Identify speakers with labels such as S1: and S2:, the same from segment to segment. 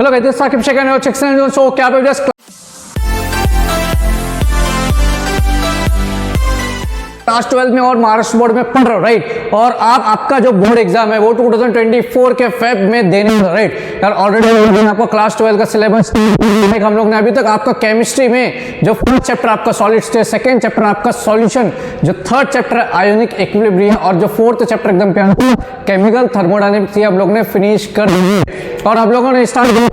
S1: Hello guys, Saqib Sheikh है और सो क्या पे जस्ट क्लास 12 में और महाराष्ट्र बोर्ड में पढ़ रहे हो, राइट। और आप आपका जो बोर्ड एग्जाम है वो 2024 के फेब में देने हो, राइट। यार ऑलरेडी आपको क्लास 12 का सिलेबस हम लोग ने अभी तक आपका केमिस्ट्री में जो फर्स्ट चैप्टर आपका सॉलिड स्टेट, सेकंड चैप्टर आपका सॉल्यूशन, जो थर्ड चैप्टर आयोनिक इक्विलिब्रियम और जो फोर्थ चैप्टर एकदम प्यारा केमिकल थर्मोडायनेमिक्स हम लोग ने फिनिश कर दी। और हम लोगों ने स्टार्ट किया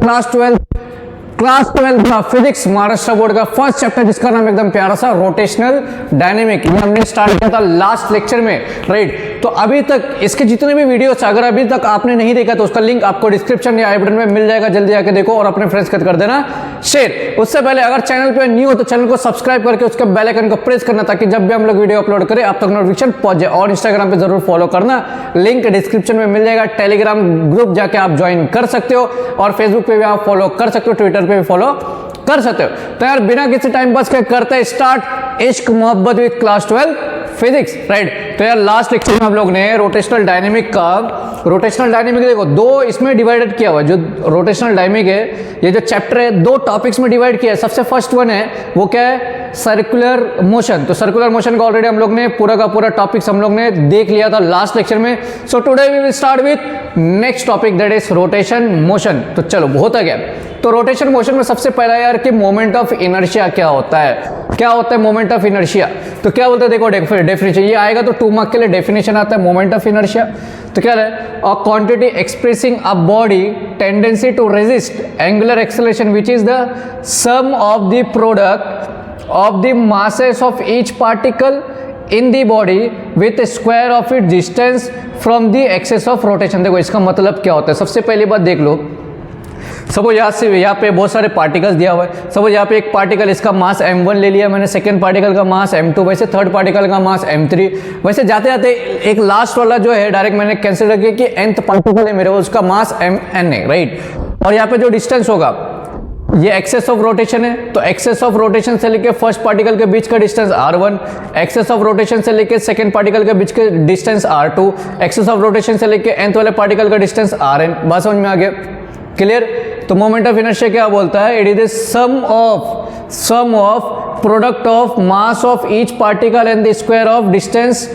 S1: क्लास 12 का फिजिक्स महाराष्ट्र बोर्ड का फर्स्ट चैप्टर जिसका नाम एकदम प्यारा सा रोटेशनल डायनेमिक, ये हमने स्टार्ट किया था लास्ट लेक्चर में, राइट। तो अभी तक इसके जितने भी वीडियोस अगर अभी तक आपने नहीं देखा तो उसका लिंक आपको डिस्क्रिप्शन या आई बटन में मिल जाएगा, जल्दी आके देखो और अपने फ्रेंड्स के साथ कर देना शेयर। उससे पहले अगर चैनल पे न्यू हो तो चैनल को सब्सक्राइब करके उसके बेल आइकन को प्रेस करना ताकि जब भी हम लोग वीडियो अपलोड करें आप तक नोटिफिकेशन पहुंच जाए। और इंस्टाग्राम पे जरूर फॉलो करना, लिंक डिस्क्रिप्शन में मिल जाएगा। टेलीग्राम ग्रुप जाके आप ज्वाइन कर सकते हो और फेसबुक पे भी आप फॉलो कर सकते हो, ट्विटर पे भी फॉलो कर सकते हो। तो यार बिना किसी टाइम पास के करते हैं स्टार्ट इश्क मोहब्बत विद क्लास 12 फिजिक्स, राइट। तो यार लास्ट लेक्चर में हम लोग ने रोटेशनल डायनेमिक देखो दो इसमें डिवाइडेड किया हुआ है। जो रोटेशनल डायनेमिक है ये जो चैप्टर है दो टॉपिक्स में डिवाइड किया है। सबसे फर्स्ट वन है वो क्या है, सर्कुलर मोशन। तो सर्कुलर मोशन का ऑलरेडी हम लोग ने पूरा का पूरा टॉपिक्स हम लोग ने देख लिया था लास्ट लेक्चर में। So today we will start with next topic that is rotation motion. तो चलो बहुत आ गया। तो रोटेशन मोशन में सबसे पहला यार कि मोमेंट ऑफ इनर्शिया क्या होता है मोमेंट ऑफ इनर्शिया। तो क्या बोलते हैं देखो डेफिनेशन ये आएगा तो 2 मार्क के लिए डेफिनेशन आता है मोमेंट ऑफ इनर्शिया। तो क्या है, a quantity expressing a body tendency to resist angular acceleration which is the sum of the product of the masses of each particle in the body with square of it distance from the axis of rotation. देखो इसका मतलब क्या होता है, सबसे पहली बात देख लो। सपोज यहाँ पे बहुत सारे पार्टिकल्स दिया हुआ है। सपोज यहाँ पे एक पार्टिकल इसका मास m1 ले लिया मैंने, सेकंड पार्टिकल का मास m2, वैसे थर्ड पार्टिकल का मास m3। वैसे जाते जाते एक लास्ट वाला जो है डायरेक्ट मैंने कैंसिल किया कि nth पार्टिकल है मेरे, उसका मास mn है, राइट। और यहाँ पे जो डिस्टेंस होगा ये एक्सेस ऑफ रोटेशन है। तो एक्सेस ऑफ रोटेशन से लेके फर्स्ट पार्टिकल के बीच का distance r1, access of rotation से लेके सेकंड पार्टिकल के बीच के distance r2, axis of rotation से लेके nth वाले पार्टिकल का डिस्टेंस rn। बात समझ में आ गया, क्लियर। तो मोमेंट ऑफ इनर्शिया क्या बोलता है, it is the sum of product of mass of each particle and the square of distance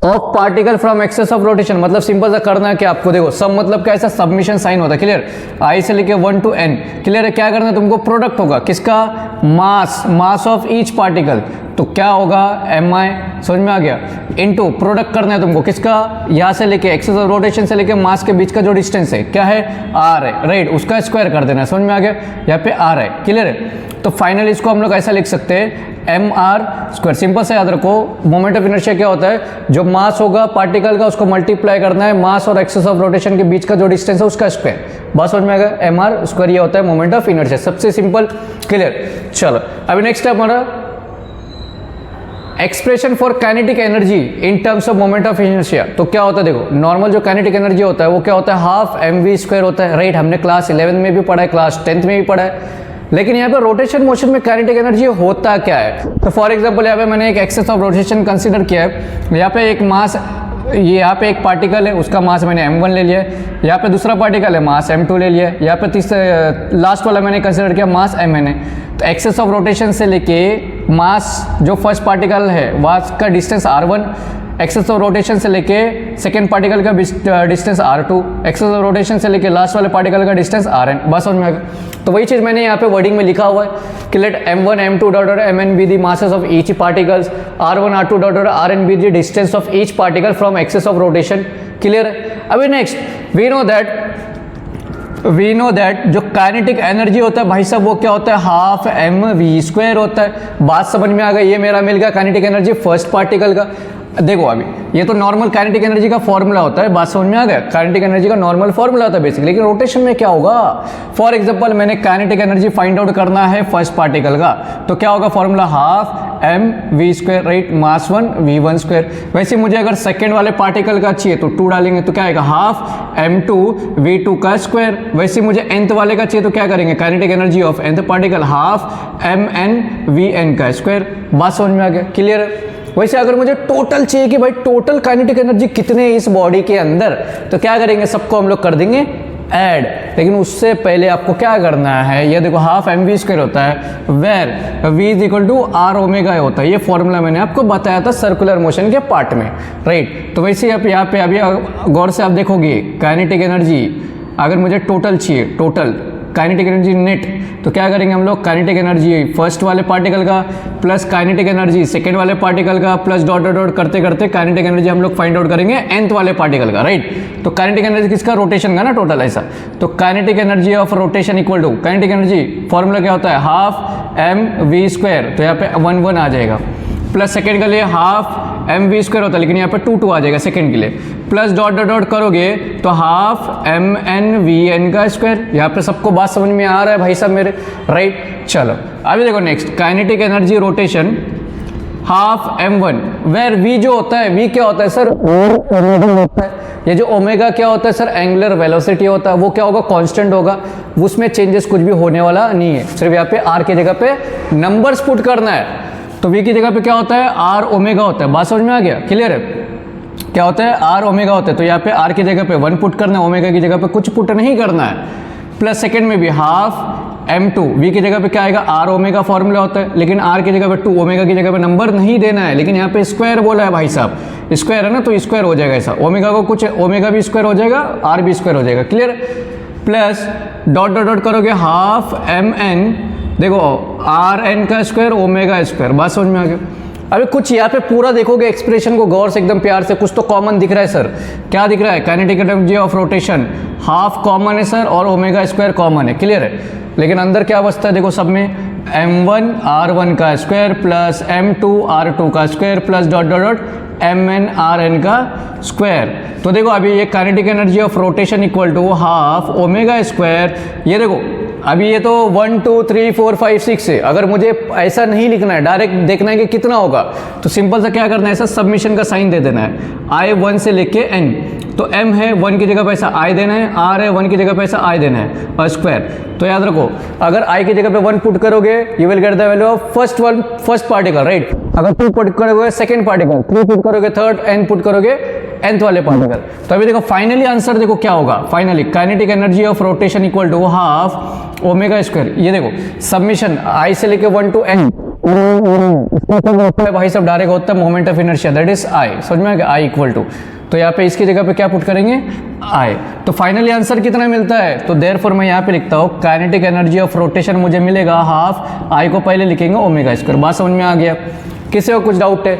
S1: of particle from axis of rotation. मतलब सिंपल सा करना है कि आपको देखो सम मतलब क्या, ऐसा सबमिशन साइन होता है, क्लियर। आई से लेके 1 to n, क्लियर है। क्या करना है तुमको, प्रोडक्ट होगा किसका, मास ऑफ ईच पार्टिकल। तो क्या होगा mi, समझ में आ गया, इनटू प्रोडक्ट करना है तुमको किसका, यहाँ से लेके एक्सेस ऑफ रोटेशन से लेके मास के बीच का जो डिस्टेंस है क्या है, r है, राइट। उसका स्क्वायर कर देना है, समझ में आ गया। यहाँ पे r है, क्लियर है। तो फाइनली इसको हम लोग ऐसा लिख सकते हैं mr स्क्वायर। सिंपल से याद रखो मोमेंट ऑफ इनर्शिया क्या होता है, जो मास होगा पार्टिकल का उसको मल्टीप्लाई करना है मास और एक्सेस ऑफ रोटेशन के बीच का जो डिस्टेंस है उसका स्क्वायर। बात समझ में आ गया, mr स्क्वायर ये होता है मोमेंट ऑफ इनर्शिया। सबसे सिंपल, क्लियर। चलो अभी नेक्स्ट है हमारा expression for kinetic energy in terms of moment of inertia. तो क्या होता है देखो, नॉर्मल जो काइनेटिक एनर्जी होता है वो क्या होता है, हाफ mv स्क्वायर होता है, राइट। हमने क्लास 11 में भी पढ़ा है, क्लास 10th में भी पढ़ा है। लेकिन यहाँ पे रोटेशन मोशन में काइनेटिक एनर्जी होता क्या है, तो फॉर एग्जांपल यहाँ पे मैंने एक एक्सेस ऑफ रोटेशन कंसीडर किया है। यहाँ पे एक मास, ये यहाँ पे एक पार्टिकल है उसका मास मैंने m1 ले लिया है, यहाँ पे दूसरा पार्टिकल है मास m2 ले लिया है, यहाँ पे तीसरा लास्ट वाला मैंने कंसीडर किया मास mn है। तो एक्सेस ऑफ रोटेशन से लेके मास जो फर्स्ट पार्टिकल है वहाँ का distance r1, access of rotation से लेके सेकेंड पार्टिकल का distance r2, axis of rotation से लेके लास्ट वाले पार्टिकल का डिस्टेंस rn। बस समझ में आ गया। तो वही चीज़ मैंने यहाँ पे वर्डिंग में लिखा हुआ है कि let m1 m2 dot mn be the masses of each particles, r1 r2 dot rn be the distance of each particle from axis of rotation, clear है। अभी नेक्स्ट वी नो दैट जो kinetic energy होता है भाई साहब वो क्या होता है, हाफ mv स्क्वायर होता है। बात समझ में आ गई, ये मेरा मिल गया काइनेटिक एनर्जी फर्स्ट पार्टिकल का। देखो अभी ये तो नॉर्मल काइनेटिक एनर्जी का फॉर्मूला होता है, बात समझ में आ गया। काइनेटिक एनर्जी का नॉर्मल फॉर्मूला होता है बेसिकली, लेकिन रोटेशन में क्या होगा, फॉर एग्जांपल मैंने काइनेटिक एनर्जी फाइंड आउट करना है फर्स्ट पार्टिकल का, तो क्या होगा formula, half mv square, right, mass 1 v1 square. वैसे मुझे अगर सेकेंड वाले पार्टिकल का चाहिए तो 2 डालेंगे तो क्या आएगा, हाफ m2 v2 का स्क्वायर। वैसे मुझे nth वाले का चाहिए तो क्या करेंगे, kinetic energy of nth particle half mn vn का स्क्वायर। बात समझ में आ गया, क्लियर है। वैसे अगर मुझे टोटल चाहिए कि भाई टोटल काइनेटिक एनर्जी कितने इस बॉडी के अंदर, तो क्या करेंगे, सबको हम लोग कर देंगे ऐड, लेकिन उससे पहले आपको क्या करना है, ये देखो हाफ एम वी स्क्वायर होता है where V is equal to R omega होता है। ये फॉर्मूला मैंने आपको बताया था सर्कुलर मोशन के पार्ट में, राइट। तो वैसे आप यहाँ पे अभी गौर से आप देखोगे काइनेटिक एनर्जी, अगर मुझे टोटल चाहिए, टोटल काइनेटिक एनर्जी नेट, तो क्या करेंगे हम लोग, काइनेटिक एनर्जी फर्स्ट वाले पार्टिकल का प्लस काइनेटिक एनर्जी सेकेंड वाले पार्टिकल का प्लस डॉट डॉट डॉट करते करते काइनेटिक एनर्जी हम लोग फाइंड आउट करेंगे nth वाले पार्टिकल का, राइट। तो काइनेटिक एनर्जी किसका, रोटेशन का ना, टोटल ऐसा। तो kinetic energy of rotation equal to kinetic energy formula क्या होता है, हाफ एम वी स्क्वायर, तो यहाँ पे 1 1 आ जाएगा, प्लस सेकेंड के लिए हाफ एम वी स्क्वायर होता है, लेकिन यहाँ पे 2 2 आ जाएगा सेकेंड के लिए, प्लस डॉट डॉट डॉट करोगे तो half M N V N का स्क्वायर। यहाँ पे सबको बात समझ में आ रहा है भाई साहब मेरे, राइट। चलो अभी देखो next, kinetic energy rotation half m1 where v जो होता है, v क्या होता है सर, होता है। ये जो ओमेगा क्या होता है सर, एंगुलर वेलोसिटी होता है, वो क्या होगा, कांस्टेंट होगा, उसमें चेंजेस कुछ भी होने वाला नहीं है, सिर्फ यहाँ पे r के जगह पे नंबर्स पुट करना है। तो v की जगह पे क्या होता है, r ओमेगा होता है, बात समझ में आ गया, क्लियर है। क्या होता है, r ओमेगा होता है, तो यहाँ पे r की जगह पे 1 पुट करना है, ओमेगा की जगह पे कुछ पुट नहीं करना है। प्लस सेकेंड में भी हाफ m2, v की जगह पे क्या आएगा, r ओमेगा फॉर्मूला होता है, लेकिन r की जगह पे 2, ओमेगा की जगह पे नंबर नहीं देना है, लेकिन यहाँ पे स्क्वायर बोला है भाई साहब, स्क्वायर है ना, तो स्क्वायर हो जाएगा ऐसा, ओमेगा को कुछ, ओमेगा भी स्क्वायर हो जाएगा, r भी स्क्वायर हो जाएगा, clear. Plus dot dot dot करोगे हाफ mn, देखो आर एन का स्क्वायर ओमेगा स्क्वायर, बात समझ में आ गया। अभी कुछ यहाँ पे पूरा देखोगे एक्सप्रेशन को गौर से एकदम प्यार से, कुछ तो कॉमन दिख रहा है सर, क्या दिख रहा है, kinetic energy of rotation half common है सर और ओमेगा स्क्वायर कॉमन है, क्लियर है। लेकिन अंदर क्या अवस्था है देखो सब में, m1 r1 का स्क्वायर प्लस m2 r2 का square plus dot dot dot mn rn का स्क्वायर। तो देखो अभी ये kinetic energy of rotation equal to half omega square, ये देखो अभी ये तो 1 2 3 4 5 6 है, अगर मुझे ऐसा नहीं लिखना है, डायरेक्ट देखना है कि कितना होगा, तो सिंपल सा क्या करना है, ऐसा सबमिशन का साइन दे देना है, i 1 से लेके n, तो m है 1 की जगह पे ऐसा i देना है, r है 1 की जगह पे ऐसा i देना है और स्क्वायर। तो याद रखो अगर i की जगह पे 1 पुट करोगे you will get the value of first particle, right. अगर 2 पुट करोगे सेकंड पार्टिकल, 3 पुट करोगे थर्ड, n पुट करोगे nth वाले पार्टिकल। तो अभी देखो फाइनली आंसर देखो क्या होगा, finally kinetic energy of rotation equal to half omega square. ये देखो सबमिशन i से लेके 1 to n, भाई सब डायरेक्ट होता है moment of inertia, that is i, समझ में आ गया, i इक्वल टू, तो यहाँ पे इसकी जगह पे क्या पुट करेंगे, i। तो फाइनली आंसर कितना मिलता है, तो देयरफॉर मैं यहाँ पे लिखता हूँ काइनेटिक एनर्जी ऑफ रोटेशन मुझे मिलेगा हाफ, i को पहले लिखेंगे ओमेगा स्क्वायर। बात समझ में आ गया, किसी को कुछ डाउट है,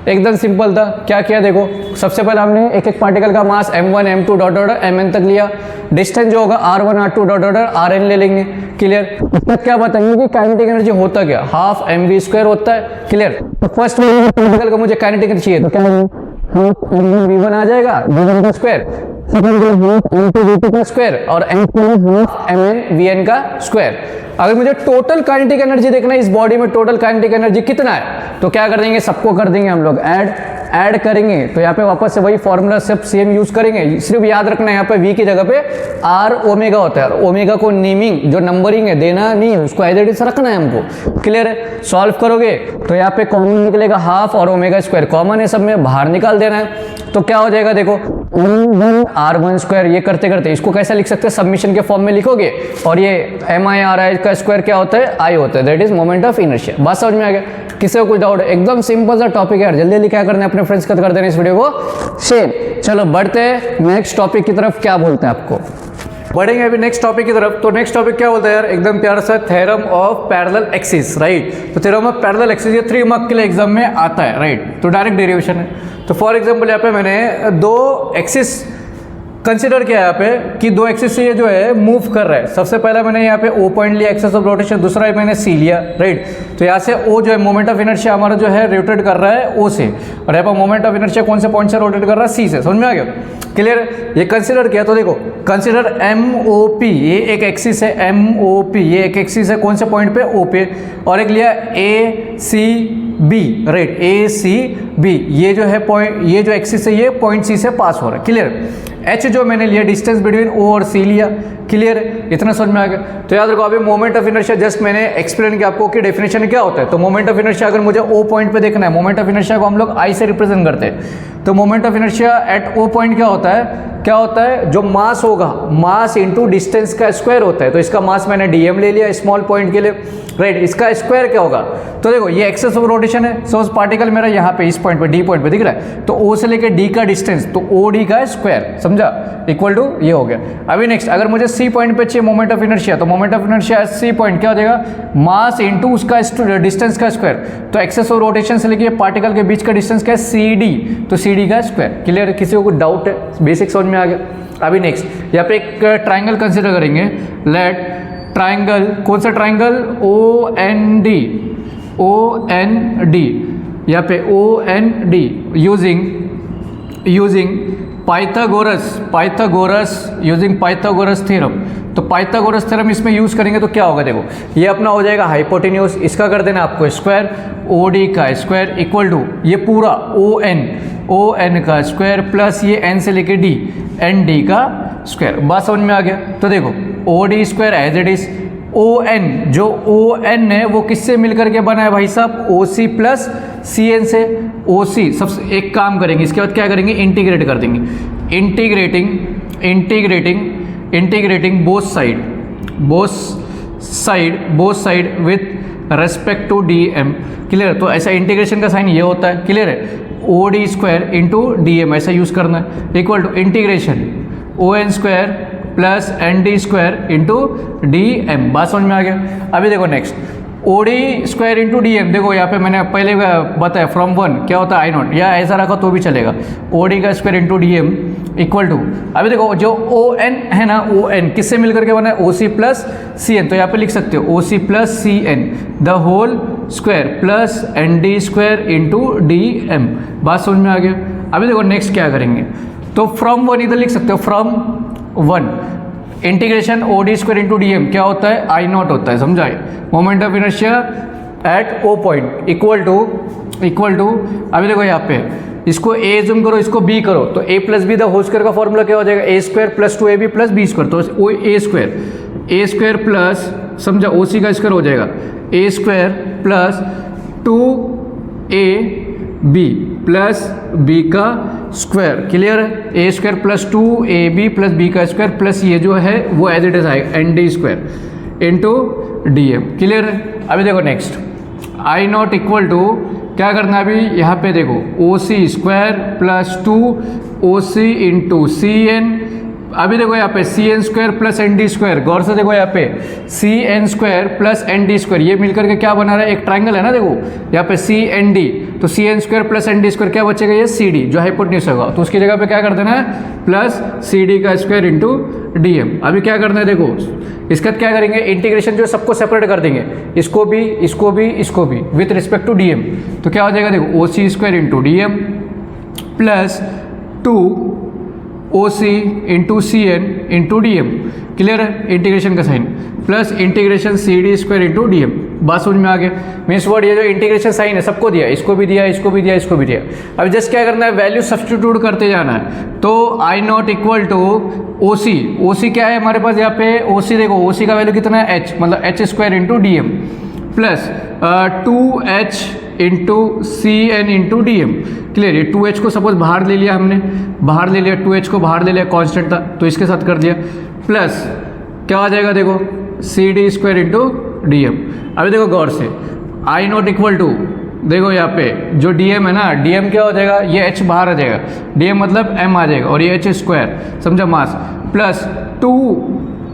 S1: एकदम सिंपल था। क्या किया देखो, सबसे पहले हमने एक एक पार्टिकल का मास m1 m2 dot dot mn तक लिया, डिस्टेंस जो होगा r1 r2 dot dot rn ले लेंगे, क्लियर। उसका क्या बताएंगे कि काइनेटिक एनर्जी होता क्या, हाफ mv स्क्वायर होता है, क्लियर। तो फर्स्ट पार्टिकल का मुझे काइनेटिक एनर्जी चाहिए, तो क्या हाफ v1 आ जाएगा, v1 का स्क्वायर, सेकंड के लिए हाफ m2 v2 का स्क्वायर और n के लिए हाफ mn vn का स्क्वायर। अगर मुझे टोटल काइनेटिक एनर्जी देखना है, इस बॉडी में टोटल काइनेटिक एनर्जी कितना है, तो क्या कर देंगे, सबको कर देंगे हम लोग ऐड करेंगे। तो यहाँ पे वापस से वही फॉर्मूला सब सेम यूज करेंगे, सिर्फ याद रखना है यहाँ पे v की जगह पे r ओमेगा होता है, ओमेगा को नेमिंग जो नंबरिंग है देना नहीं है, उसको एज इट इज रखना है हमको, क्लियर है। सॉल्व करोगे तो यहाँ पे कॉमन निकलेगा हाफ और ओमेगा स्क्वायर कॉमन है, सब में बाहर निकाल देना है। तो क्या हो जाएगा देखो r1 स्क्वायर, ये करते करते इसको कैसा लिख सकते हैं, सबमिशन के फॉर्म में लिखोगे, और ये mi का स्क्वायर क्या होता है, i होता है, that is moment of inertia. बात समझ में आ गया, किसी को कुछ डाउट है, एकदम सिंपल सा टॉपिक है, जल्दी जल्दी क्या करना है, अपने फ्रेंड्स को कर देना इस वीडियो को शेयर। चलो बढ़ते हैं नेक्स्ट टॉपिक की तरफ, क्या बोलते हैं आपको, बढ़ेंगे अभी नेक्स्ट टॉपिक की तरफ। तो नेक्स्ट टॉपिक क्या बोलता है यार, एकदम प्यारा सा theorem of parallel axis, right. तो थ्योरम ऑफ पैरेलल एक्सिस ये 3 मार्क के लिए एग्जाम में आता है, राइट। तो डायरेक्ट डेरिवेशन है। तो फॉर एग्जांपल यहाँ पे मैंने 2 एक्सिस कंसिडर किया यहाँ पे कि 2 एक्सिस से ये जो है मूव कर रहा है। सबसे पहला मैंने यहाँ पे O पॉइंट लिया एक्सिस ऑफ रोटेशन, दूसरा मैंने C लिया, राइट। तो यहाँ से O जो है मोमेंट ऑफ इनर्शिया हमारा जो है रोटेट कर रहा है O से, और यहाँ पर मोमेंट ऑफ इनर्शिया कौन से पॉइंट से रोटेट कर रहा है, C से, समझ में आ गया, क्लियर। ये कंसिडर किया तो देखो कंसिडर MOP, ये एक एक्सिस है MOP, ये एक एक्सिस है कौन से पॉइंट पे O पे, और एक लिया ACB, राइट, ACB बी, ये जो है पॉइंट, ये जो एक्सिस है ये पॉइंट सी से पास हो रहा है, क्लियर। एच जो मैंने लिया डिस्टेंस बिटवीन ओ और सी लिया, क्लियर है, इतना समझ में आ गया। तो याद रखो अभी मोमेंट ऑफ इनर्शिया जस्ट मैंने एक्सप्लेन किया आपको कि डेफिनेशन क्या होता है। तो मोमेंट ऑफ इनर्शिया अगर मुझे ओ पॉइंट पे देखना है, मोमेंट ऑफ इनर्शिया को हम लोग आई से रिप्रेजेंट करते हैं। तो moment of inertia at O point क्या होता है, क्या होता है, जो मास होगा, मास इंटू डिस्टेंस का स्क्वायर होता है। तो इसका मास मैंने डीएम ले लिया स्मॉल पॉइंट के लिए, राइट। इसका स्क्वायर क्या होगा, तो देखो ये एक्सेस ऑफ रोटेशन है, सो पार्टिकल मेरा यहाँ पे इस पॉइंट पे डी पॉइंट पे दिख रहा है, तो ओ से लेके डी का डिस्टेंस, तो ओ डी का स्क्वायर, समझा, इक्वल टू ये हो गया। अभी नेक्स्ट अगर मुझे सी पॉइंट पे चाहिए मोमेंट ऑफ इनर्शिया, तो moment of inertia C point क्या हो जाएगा, मास इंटू उसका डिस्टेंस का स्क्वायर। तो एक्सेस ऑफ रोटेशन से लेके पार्टिकल के बीच का डिस्टेंस क्या है, सी डी, तो सी डी का स्क्वायर, क्लियर। किसी को कुछ डाउट है, बेसिक समझ में आ गया। अभी नेक्स्ट यहाँ पे एक ट्राइंगल कंसिडर करेंगे, लेट ट्राइंगल, कौन सा triangle, O N D, O N D, यहाँ पे O N D using Pythagoras using Pythagoras theorem. तो पाइथागोरस थ्योरम इसमें यूज करेंगे तो क्या होगा, देखो ये अपना हो जाएगा हाइपोटेन्यूज, इसका कर देना आपको स्क्वायर, ओ डी का स्क्वायर इक्वल टू ये पूरा ओ एन का स्क्वायर प्लस ये एन से लेके डी, एन डी का स्क्वायर। बात समझ में आ गया। तो देखो O D square as it is, O N, जो ओ एन है वो किससे मिलकर के बना है भाई साहब, ओ सी प्लस सी एन से। ओ सी सबसे एक काम करेंगे, इसके बाद क्या करेंगे, इंटीग्रेट कर देंगे, integrating both side with respect to D M, clear. तो ऐसा इंटीग्रेशन का साइन ये होता है, क्लियर है, O D square into D M ऐसा यूज करना है, equal to integration O N square plus N D square into D M. बात समझ में आ गया। अभी देखो next O D square into D M, देखो यहाँ पे मैंने पहले बताया फ्रॉम वन क्या होता है आई नॉट, या ऐसा रखा तो भी चलेगा, ओ डी का square into D M equal to, अभी देखो जो ओ एन है ना, ओ एन किससे मिलकर के बना है, ओ सी प्लस सी एन। तो यहाँ पे लिख सकते हो O C plus C N the whole square plus N D square into D M. बात समझ में आ गया। अभी देखो नेक्स्ट क्या करेंगे, तो फ्रॉम वन इधर लिख सकते हो, from one integration O D square into D M क्या होता है, आई नॉट होता है, समझाए। Moment of inertia at O point equal to अभी देखो यहाँ पे इसको ए जूम करो, इसको बी करो, तो A plus B the whole square का फॉर्मूला क्या हो जाएगा, A square plus two A B plus B square. तो वो ए स्क्वायर प्लस, समझा, ओ सी का स्क्वायर हो जाएगा, A square plus two A B plus B का स्क्वायर, क्लियर है, A square plus two A B plus B का स्क्वायर प्लस ये जो है वो एज इट इज आएगा N D square into D M, clear है। अभी देखो next I not equal to क्या करना है, अभी यहाँ पे देखो O C square plus two O C into C N. अभी देखो यहाँ पे C N square plus N D square, गौर से देखो यहाँ पे C N square plus N D square, ये मिलकर के क्या बना रहा है, एक ट्राइंगल है ना, देखो यहाँ पे सी एन डी, तो C N square plus N D square क्या बचेगा, ये सी डी जो हाइपोटेन्यूज होगा, तो उसकी जगह पे क्या कर देना है, प्लस सी डी का स्क्वायर इंटू डी एम। अभी क्या करना है, देखो इसका क्या करेंगे, इंटीग्रेशन जो सबको सेपरेट कर देंगे, इसको भी with respect to D M. तो क्या हो जाएगा, देखो O C square into D M plus two O C into C N into D M, clear है, इंटीग्रेशन का sign plus integration C D square into D M. बात समझ में आ गया। मीन्स वर्ड ये जो इंटीग्रेशन साइन है सबको दिया, इसको भी दिया, इसको भी दिया, इसको भी दिया। अब जस्ट क्या करना है, वैल्यू सब्स्टिट्यूट करते जाना है। तो आई नॉट इक्वल टू ओ सी क्या है हमारे पास यहाँ पे, ओ सी देखो ओ सी का वैल्यू कितना है, एच, मतलब H square into D M plus two H into C N into D M, clear. ये टू एच को सपोज बाहर ले लिया हमने, बाहर ले लिया, टू एच को बाहर ले लिया, कॉन्स्टेंट था तो इसके साथ कर दिया, प्लस क्या आ जाएगा, देखो C D square into D M. अभी देखो गौर से आई नॉट इक्वल टू, देखो यहाँ पे जो डी एम है ना, डी एम क्या हो जाएगा, ये एच बाहर आ जाएगा, डी एम मतलब एम आ जाएगा, और ये एच स्क्वायर, समझा, mass plus two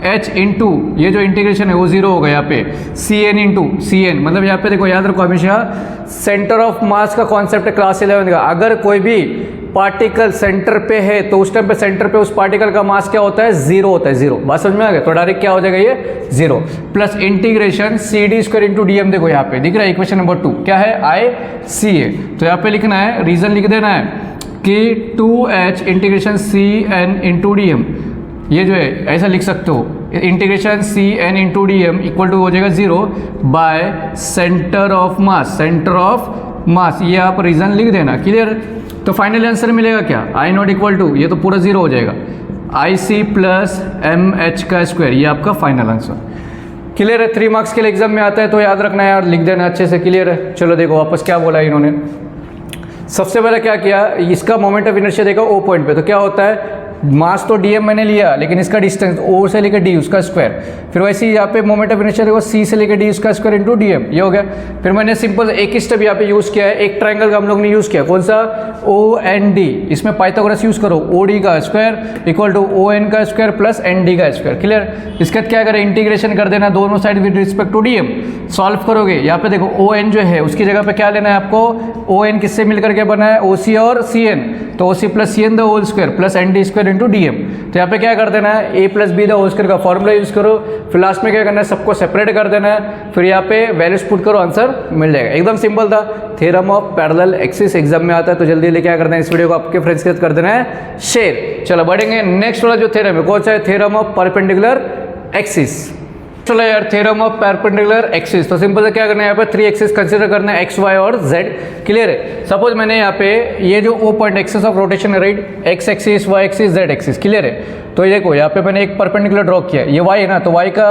S1: H into ये जो इंटीग्रेशन है वो जीरो होगा, यहाँ पे C N into C N, मतलब यहाँ पे देखो याद रखो हमेशा सेंटर ऑफ मास का कॉन्सेप्ट है क्लास 11 का। अगर कोई भी पार्टिकल सेंटर पे है तो उस टाइम पे सेंटर पे उस पार्टिकल का मास क्या होता है, जीरो होता है, जीरो। बात समझ में आ गया। तो डायरेक्ट क्या हो जाएगा, ये zero plus integration C D square into D M, देखो यहाँ पे दिख रहा है इक्वेशन नंबर 2 क्या है, आई सी ए। तो यहाँ पे लिखना है, रीजन लिख देना है कि 2h integration C N into D M, ये जो है ऐसा लिख सकते हो, integration C N into D M equal to हो जाएगा zero by centre of mass, centre of mass, ये आप रीज़न लिख देना, क्लियर। तो फाइनल आंसर मिलेगा क्या, आई नॉट इक्वल टू, ये तो पूरा जीरो हो जाएगा, आई सी प्लस एम एच का स्क्वायर, ये आपका फाइनल आंसर। क्लियर है, 3 मार्क्स के लिए एग्जाम में आता है, तो याद रखना यार, लिख देना अच्छे से, क्लियर है। चलो देखो वापस क्या बोला इन्होंने। सबसे पहले क्या किया, इसका मोमेंट ऑफ इनर्शिया देखा ओ पॉइंट पे, तो क्या होता है, मास तो dm मैंने लिया, लेकिन इसका डिस्टेंस o से लेकर d उसका स्क्वायर, फिर वैसे ही यहाँ पे मोमेंट ऑफ इनर्शिया देखो c से लेकर d उसका स्क्वायर इंटू dm, ये हो गया। फिर मैंने सिंपल एक ही स्टेप यहाँ पे यूज़ किया है, एक ट्रायंगल का हम लोग ने यूज़ किया, कौन सा, o एन डी, इसमें पाइथागोरस यूज़ करो, ओ डी का square equal to O N का स्क्वायर प्लस एन डी का स्क्वायर, क्लियर। इसके बाद क्या करें, इंटीग्रेशन कर देना दोनों side with respect to dm, solve करोगे, यहाँ पे देखो ओ एन जो है उसकी जगह पे क्या लेना है आपको, ओ एन किससे मिलकर के बना है, ओ सी और सी एन, तो O C plus C N the whole square plus N D square into D M. तो यहाँ पे क्या कर देना है, A plus B the whole square का फॉर्मूला यूज करो, फिर लास्ट में क्या करना है, सबको सेपरेट कर देना है, फिर यहाँ पे वैल्यूज पुट करो, आंसर मिल जाएगा। एकदम सिंपल था। Theorem of parallel axis exam में आता है, तो जल्दी जल्दी क्या करना है, इस वीडियो को आपके फ्रेंड्स के साथ कर देना है शेयर। चलो बढ़ेंगे, नेक्स्ट वाला जो थ्योरम है कौन सा है, थ्योरम ऑफ परपेंडिकुलर एक्सिस। चलो यार, थ्योरम ऑफ परपेंडिकुलर एक्सिस, तो सिंपल से क्या करना है, यहाँ पे 3 एक्सिस कंसीडर करना है, एक्स वाई और जेड, क्लियर है। सपोज मैंने यहाँ पे ये जो O point axis of rotation है, right, X axis, Y axis, Z axis, clear है। तो ये देखो यहाँ पे मैंने एक परपेंडिकुलर ड्रॉ किया, ये y है ना, तो y का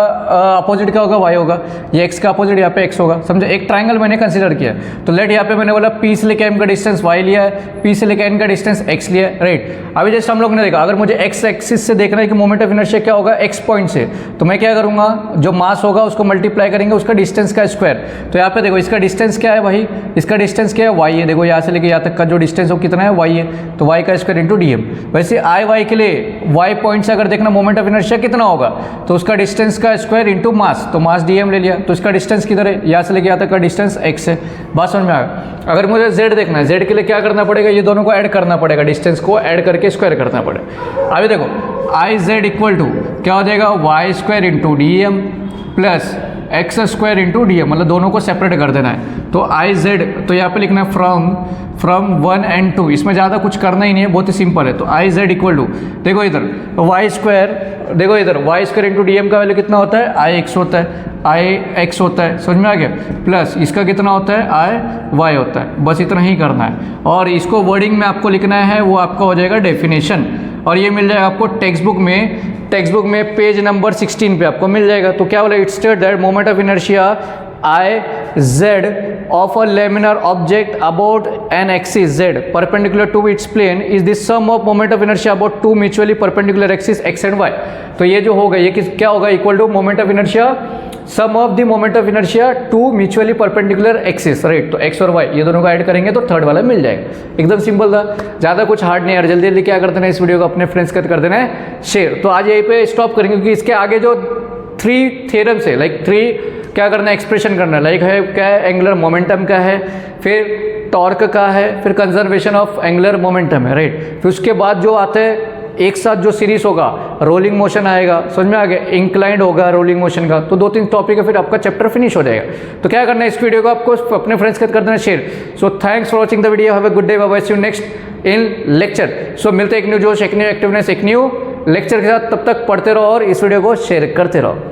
S1: अपोजिट क्या होगा, y होगा, ये x का अपोजिट यहाँ पे x होगा, समझो। एक ट्रायंगल मैंने कंसीडर किया, तो लेट यहाँ पे मैंने बोला p से लेकर m का डिस्टेंस y लिया है, p से लेकर n का डिस्टेंस x लिया है, राइट। अभी जस्ट हम लोग ने देखा, अगर मुझे x एक्सिस से देखना है कि मोमेंट ऑफ इनर्शिया क्या होगा x पॉइंट से, तो मैं क्या करूँगा, जो मास होगा उसको मल्टीप्लाई करेंगे उसका डिस्टेंस का स्क्वायर। तो यहाँ पे देखो इसका डिस्टेंस क्या है भाई, इसका डिस्टेंस क्या है, y है, देखो यहाँ से लेकर यहाँ तक का जो डिस्टेंस हो कितना है, y है, तो y का स्क्वायर इंटू डी एम। वैसे i y के लिए y पॉइंट से अगर देखना मोमेंट ऑफ इनर्शिया कितना होगा, तो उसका डिस्टेंस का स्क्वायर इंटू मास, तो मास dm ले लिया, तो इसका डिस्टेंस किधर है, यहाँ से लेके यहाँ तक का डिस्टेंस x है। बात समझ में आ गया। अगर मुझे z देखना है, z के लिए क्या करना पड़ेगा, ये दोनों को ऐड करना पड़ेगा, डिस्टेंस को ऐड करके स्क्वायर करना पड़ेगा। अभी देखो आई जेड इक्वल टू क्या हो जाएगा, Y square into D M plus X square into D M, मतलब दोनों को सेपरेट कर देना है। तो आई जेड, तो यहाँ पे लिखना है फ्रॉम 1 and 2, इसमें ज़्यादा कुछ करना ही नहीं है, बहुत ही सिंपल है। तो आई जेड इक्वल टू, देखो इधर वाई स्क्वायर, देखो इधर Y square into D M का वैल्यू कितना होता है, आई एक्स होता है, आई एक्स होता है, समझ में आ गया, प्लस इसका कितना होता है, आई वाई होता है, बस इतना ही करना है। और इसको वर्डिंग में आपको लिखना है, वो आपका हो जाएगा डेफिनेशन, और ये मिल जाएगा आपको टेक्स्ट बुक में पेज नंबर 16 पे आपको मिल जाएगा। तो क्या बोला, it's state that moment of inertia I Z of a laminar object about an axis z perpendicular to its plane is the sum of moment of inertia about two mutually perpendicular axes x and y। तो ये जो होगा, ये क्या होगा, equal to moment of inertia sum of the moment of inertia two mutually perpendicular axis, right. तो x और y ये दोनों को ऐड करेंगे तो थर्ड वाला मिल जाएगा। एकदम सिंपल था, ज़्यादा कुछ हार्ड नहीं है। जल्दी जल्दी क्या करते हैं, इस वीडियो को अपने फ्रेंड्स के साथ कर देना है शेयर। तो आज यहीं पे स्टॉप करेंगे, क्योंकि इसके आगे जो 3 थ्योरम्स है, लाइक 3 क्या करना है, एक्सप्रेशन करना है, लाइक है क्या है, एंगुलर मोमेंटम का है, फिर टॉर्क का है, फिर कंजर्वेशन ऑफ एंगुलर मोमेंटम है, राइट। फिर उसके बाद जो आता है एक साथ जो सीरीज होगा, रोलिंग मोशन आएगा, समझ में आ गया, इंक्लाइंड होगा रोलिंग मोशन का, तो 2-3 टॉपिक है, फिर आपका चैप्टर फिनिश हो जाएगा। तो क्या करना है, इस वीडियो को आपको अपने फ्रेंड्स के साथ कर देना share. So thanks for watching the video, have a good day, bye bye, see you next in lecture. सो मिलते हैं एक न्यू जोश, एक न्यू एक्टिवनेस, एक न्यू लेक्चर के साथ। तब तक पढ़ते रहो और इस वीडियो को शेयर करते रहो।